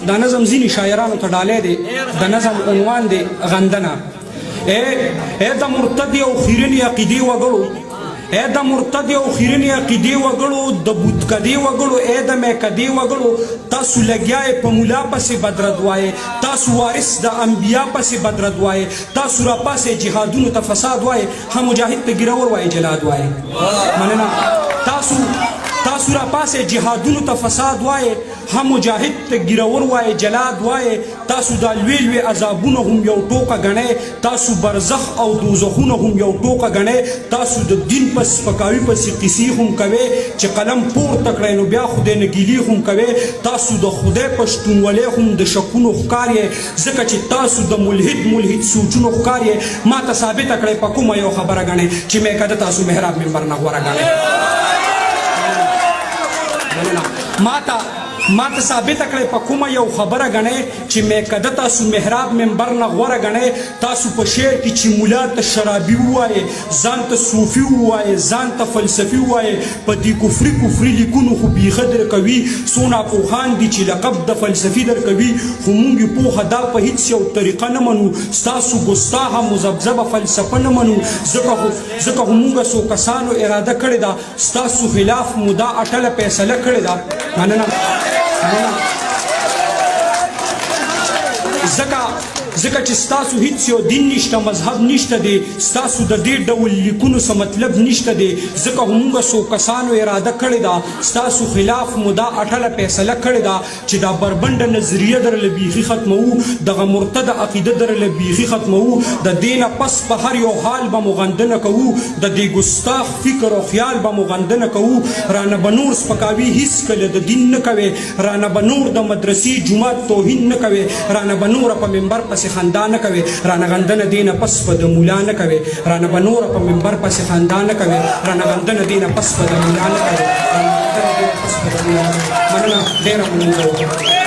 دا نظم ځینې شاعرانو ته ډالۍ دی د نظم عنوان دی غندنه ای د مرتد او خیرنې عقیدې وګړو ای د مرتد او خیرنې عقیدې وګړو د بودکدې وګړو ای د میکدې وګړو تاسو لګیا یې په ملا پسې بدرد وایې تاسو وارث د انبیا پسې بدرد وایې تاسو راپاسې جهادونو ته فساد وایې هم مجاهد ته ګیرور وایې جلاد وایې مننه تاسو راپاسې جهادونو ته فساد وایې هم مجاهد ته ګیرور وایې جلاد وایې تاسو دا لوی لوی عذابونه هم یو ټوکه ګڼئ تاسو برزخ او دوزخونه هم یو ټوکه ګڼئ تاسو د دین په سپکاوي پسې قیسې هم کوئ چې قلم پورته کړئ نو بیا خدای نه ګیلې هم کوئ تاسو د خدای په شتونولۍ هم د شکونو ښکار یې ځکه چې تاسو د ملحد سوچونو ښکار یې ما ته ثابته کړئ په کومه یو خبره ګڼئ چې میکده تاسو محراب منبر نه غوره ګڼئ ما ته ثابته کړئ په کومه یو خبره ګڼئ چې میکده تاسو محراب منبر نه غوره ګڼئ تاسو په شعر کې چې ملا ته شرابي ووایې ځان ته صوفي ووایې ځان ته فلسفي ووایې په دې کفري لیکونو خو بیخه درکوي څونه پوهان دي چې لقب د فلسفي درکوي خو موږ یې پوهه دا په هیڅ یو طریقه نه منو ستاسو ګستاخه مذبذبه فلسفه نه منو ځکه خو موږ څو کسانو اراده کړې ده ستاسو خلاف مو دا اټله فیصله کړې ده مننه ځکه چې ستاسو هیڅ یو دین نشته مذهب نشته دی ستاسو د دې ډول لیکونو څه مطلب نشته دی ځکه موږ څو کسانو اراده کړې ده ستاسو خلاف مو دا اټله فیصله کړې ده چې دا بربنډه نظریه درله بیخي ختموو دغه مرتده عقیده درله بیخي ختموو د دې نه پس په هر یو حال به مو غندنه کوو د دې ګستاخ فکر او خیال به مو غندنه کوو رانه به نور سپکاوي هیڅکله د دین نه کوې رانه به نور د مدرسې جومات توهین نه کوې رانه به نوره په منبر پسې خندا نه کوي رانه غندنه دې نه پس په د مولا نه کوي رانه به نوره په منبر پسې خندا نه کوي رانه غندنه دې نه پس په د مولا نه کوي مننه ډېره مننه